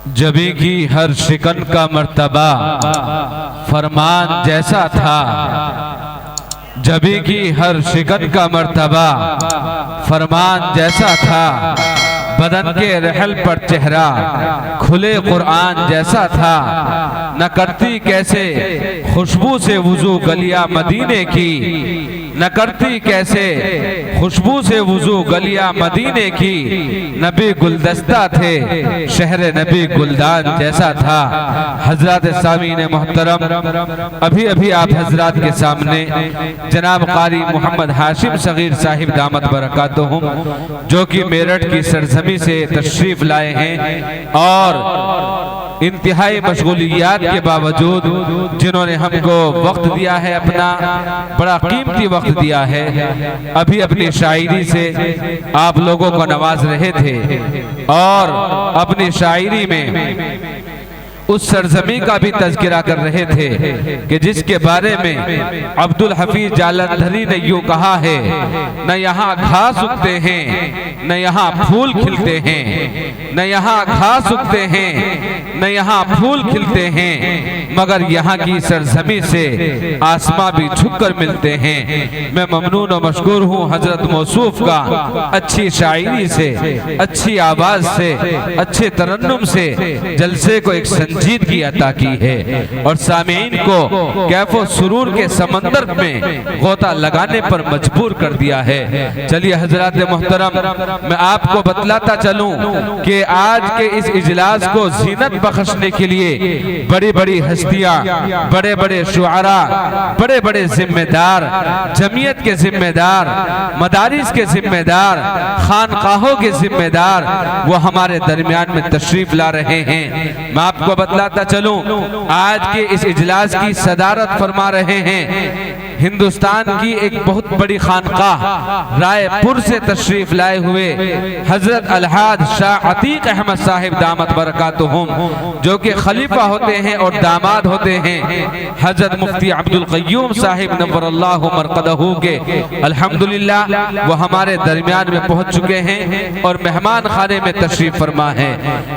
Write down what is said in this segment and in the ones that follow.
जबी की हर शिकन का मर्तबा फरमान जैसा था, जबी की हर शिकन का मर्तबा फरमान जैसा था। बदन के रहल पर चेहरा खुले कुरान जैसा था। न करती कैसे खुशबू से वुजू गलिया मदीने की, न करती कैसे खुशबू से वुजू गलिया मदीने की। नबी गुलदस्ता थे, शहर नबी गुलदान जैसा था। हजरत सामीन मोहतरम, अभी अभी आप हजरात के सामने जनाब कारी मोहम्मद हाशिम सगीर साहिब दामत बरकातुहुम, जो कि मेरठ की सरजमी से तशरीफ लाए हैं और इंतहाई मशगूलियात के बावजूद जिन्होंने हमको वक्त दिया है, अपना बड़ा कीमती वक्त दिया है, अभी अपनी शायरी से आप लोगों को नवाज रहे थे और अपनी शायरी में उस सरजमी का भी तज़किरा कर रहे थे कि जिसके बारे में अब्दुल हफीज जालंधरी ने यूं कहा है, न यहाँ घास उगते हैं न यहाँ फूल खिलते हैं, न यहाँ घास उगते हैं न यहाँ फूल खिलते हैं, मगर यहाँ की सरजमी से आसमां भी झुककर मिलते हैं। मैं ममनून और मशकूर हूँ हजरत मौसूफ का अच्छी शायरी से, अच्छी आवाज से, अच्छे तरन्नुम से जलसे को एक संजीदगी अता की है और सामीन को कैफो सुरूर के समंदर में गोता लगाने पर मजबूर कर दिया है। चलिए हजरात मोहतरम, मैं आपको बतलाता चलूं कि आज के इस इजलास को जीनत बख्शने के लिए बड़ी बड़ी हस्तियां, बड़े बड़े शुआरा, बड़े बड़े जिम्मेदार, जमीयत के जिम्मेदार, मदारिस के जिम्मेदार, खानकाहों के जिम्मेदार वो हमारे दरमियान में तशरीफ ला रहे हैं। मैं आपको बतलाता चलूं, आज के इस इजलास की सदारत फरमा रहे हैं हिंदुस्तान की एक बहुत बड़ी खानकाह रायपुर से तशरीफ लाए हुए हजरत अलहाज शाह अतीक अहमद साहिब दामत बरकातुहुम, जो कि खलीफा होते हैं और दामाद होते हैं हजरत मुफ्ती अब्दुल क़य्यूम साहिब नव्वरल्लाहु मरक़दहू के। अल्हम्दुलिल्लाह वो हमारे दरमियान में पहुंच चुके हैं और मेहमान खाने में तशरीफ फरमा है।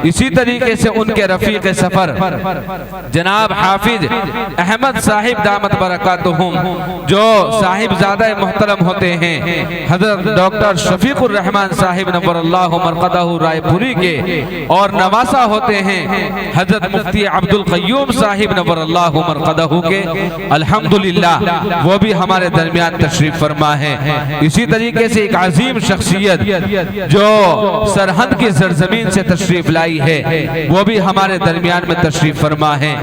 इसी तरीके से उनके रफीक सफर जनाब हाफिज अहमद साहिब दामत बरकातुहुम, जो साहिबजादा मोहतरम होते हैं हजरत डॉक्टर शफीकुर रहमान साहिब नव्वरल्लाहु मरक़दहू रायपुरी के, और नवासा होते हैं हजरत मुफ्ती अब्दुल क़य्यूम साहिब नव्वरल्लाहु मरक़दहू के। अल्हम्दुलिल्लाह वो भी हमारे दरमियान तशरीफ फरमा है। इसी तरीके से एक अजीम शख्सियत जो सरहद की सरजमीन से तशरीफ लाई है वो भी हमारे दरमियान में तशरीफ फरमा है।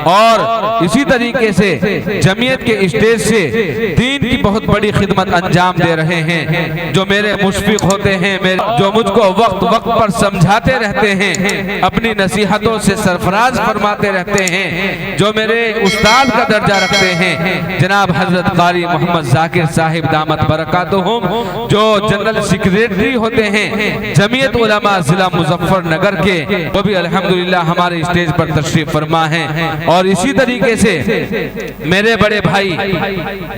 और इसी तरीके से जमीयत के स्टेज से दीन की बहुत बड़ी खिदमत अंजाम दे रहे हैं, जो मेरे मुशफिक होते हैं, जो मुझको वक्त वक्त पर समझाते रहते हैं, अपनी नसीहतों से सरफराज फरमाते रहते हैं, जो मेरे उस्ताद का दर्जा रखते हैं जनाब हजरत कारी मोहम्मद जाकिर साहिब दामत बरकातुहुम, जो जनरल सेक्रेटरी होते हैं जमीयत उलमा जिला मुजफ्फरनगर के, वो भी अल्हम्दुलिल्लाह हमारे स्टेज पर तशरीफ फरमा है। और इसी तरीके से मेरे बड़े भाई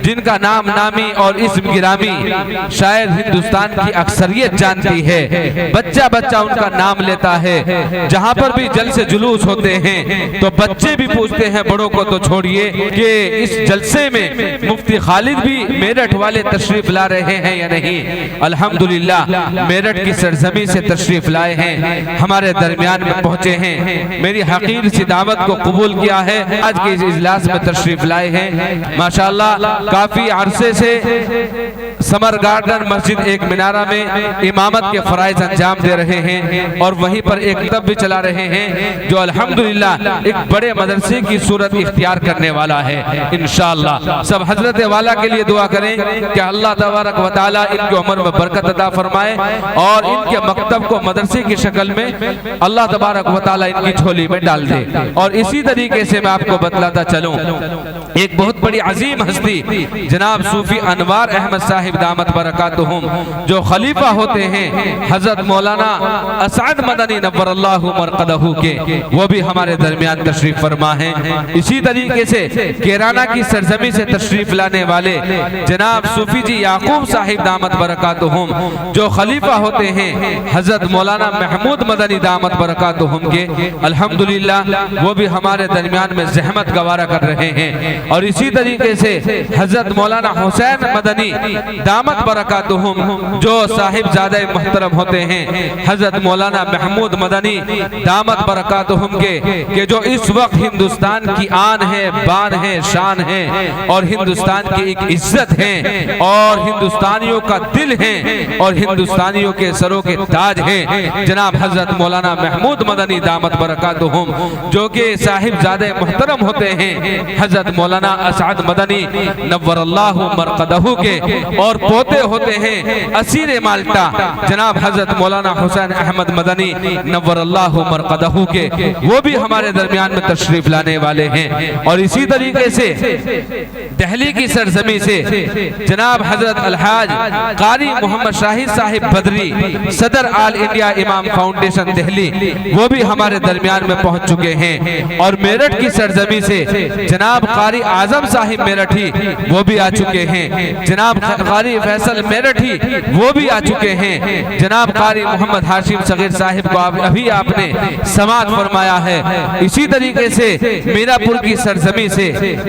जिनका नाम नामी और इस्म गिरामी शायद हिंदुस्तान की अक्सरियत जानती है, बच्चा बच्चा उनका नाम लेता है। जहां पर भी जलसे जुलूस होते हैं तो बच्चे भी पूछते हैं बड़ों को तो छोड़िए कि इस जलसे में मुफ्ती खालिद भी मेरठ वाले तशरीफ ला रहे हैं या नहीं। अल्हम्दुलिल्लाह मेरठ की सरजमी से तशरीफ लाए हैं, हमारे दरमियान में पहुंचे हैं, मेरी हकीर सी दावत को कबूल किया है, आज के इस इजलास में तशरीफ लाए हैं। माशाअल्लाह काफी अरसे से समर गार्डन मस्जिद एक मिनारा में इमामत के फराइज अंजाम दे रहे हैं और वहीं पर एक तब भी चला रहे हैं जो अल्हम्दुलिल्लाह एक बड़े मदरसे की सूरत इख्तियार करने वाला है इंशाअल्लाह। सब हजरत वाला के लिए दुआ करें कि अल्लाह तबारक व तआला इनकी उम्र में बरकत अता फरमाए और इनके मकतब को मदरसे की शक्ल में अल्लाह तबारक व तआला इनकी झोली में डाल डाल दे। और इसी तरीके से मैं आपको बतलाता चलूं, एक बहुत बड़ी अजीम हस्ती जनाब सूफी अनवार अहमद साहिब दामत बरकातुहुम जो खलीफा होते हैं हजरत मौलाना असद मदनी नव्वरल्लाहु मरकदहू के, वो भी हमारे दरमियान तशरीफ फरमा है। इसी तरीके से केराना की सरजमी से तशरीफ लाने वाले जनाब सूफी जी याकूब साहिब दामत बरकातुहुम जो खलीफा होते हैं हजरत मौलाना महमूद मदनी दामत बरकातुहुम के, अल्हम्दुलिल्लाह वो भी हमारे दरमियान में जहमत गवारा कर रहे हैं। और इसी तरीके से हजरत मौलाना हुसैन मदनी दामत बरकातुहुम जो साहिबजादे मुहतरम होते हैं हजरत मौलाना महमूद मदनी दामत बरकातुहुम के जो इस वक्त हिंदुस्तान की आन है, बान है, शान है और हिंदुस्तान की एक इज्जत है और हिंदुस्तानियों का दिल है और हिंदुस्तानियों के सरों के ताज हैं, जनाब हजरत मौलाना महमूद मदनी दामत बरकातुहुम जो कि साहिबजादे मुहतरम होते हैं हजरत मौलाना असद मदनी नव्वरल्लाहु मरकदहू के, और पोते होते हैं असीर माल्टा जनाब हजरत मौलाना हुसैन अहमद मदनी नव्वरल्लाहु मरकदहू के, वो भी हमारे दरमियान में तशरीफ लाने वाले हैं। और इसी तरीके से दिल्ली की सरजमी से जनाब हजरत अलहाज कारी मोहम्मद शाहिद साहिब बदरी सदर आल इंडिया इमाम फाउंडेशन दिल्ली, वो भी हमारे दरमियान में पहुंच चुके हैं। और मेरठ की सरजमी से जनाब कारी आजम साहिब मेरठी वो भी आ चुके हैं, जनाब कारी फैसल मेरठी वो भी आ चुके हैं, जनाब कारी मोहम्मद हाशिम सगीर साहिब को अभी आपने समाअत फरमाया है। इसी तरीके से मीरापुर की सरजमी से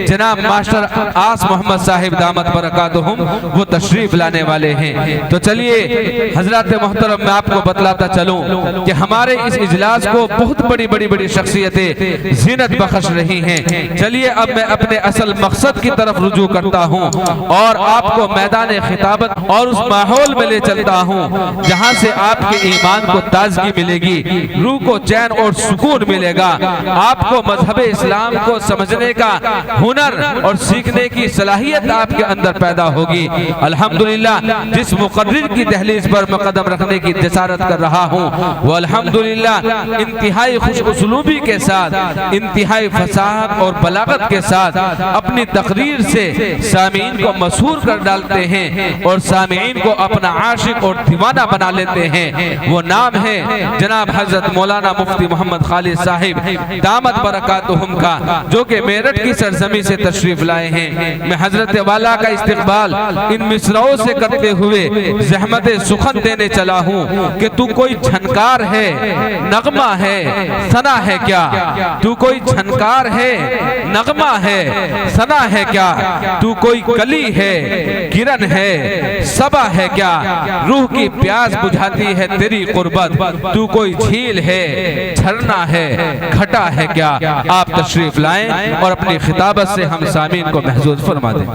जनाब मास्टर आस मोहम्मद साहिब दामत बरकातुहुम वो तशरीफ लाने वाले हैं। तो चलिए हजरत मोहतरम मैं आपको बतलाता चलूं कि हमारे इस इजलास को बहुत बड़ी शख्सियतें जीनत बख्श रही हैं। चलिए अब मैं अपने असल मकसद की तरफ रुजू करता हूं और आपको मैदान खिताबत और उस माहौल में ले चलता हूं जहां से आपके ईमान को ताजगी मिलेगी, रूह को चैन और सुकून मिलेगा, आपको मजहब इस्लाम को समझने का हुनर और सीखने की सलाहियत आपके अंदर पैदा होगी। अल्हम्दुलिल्लाह जिस मुकर्रिर की दहलीज पर मैं कदम रखने की जसारत कर रहा हूँ वो अल्हम्दुलिल्लाह इंतहाई खुश उसलूबी के साथ, इंतहाई फसाहत और बलागत के साथ अपनी तकरीर से सामीन को मशहूर कर डालते हैं और सामीन को अपना आशिक और दीवाना बना लेते हैं। वो नाम है जनाब हजरत मौलाना मुफ्ती मोहम्मद खालिद साहिब दामत बरकातुहुम का, जो कि मेरठ की सरजमी से तशरीफ लाए हैं। मैं हजरत वाला का इस्तिकबाल इन मिसराओं से करते हुए जहमत सुखन देने चला हूँ कि तू कोई झनकार है, नगमा है, सना है क्या? तू कोई झनकार है, नगमा है, सना है क्या? तू कोई कली है, किरण है, सबा है क्या? रूह की प्यास बुझाती है तेरी कुर्बत, तू कोई झील है, झरना है, घटा है क्या? आप तशरीफ लाएं और अपनी खिताबत से हम सामीन को महसूस फरमा दें।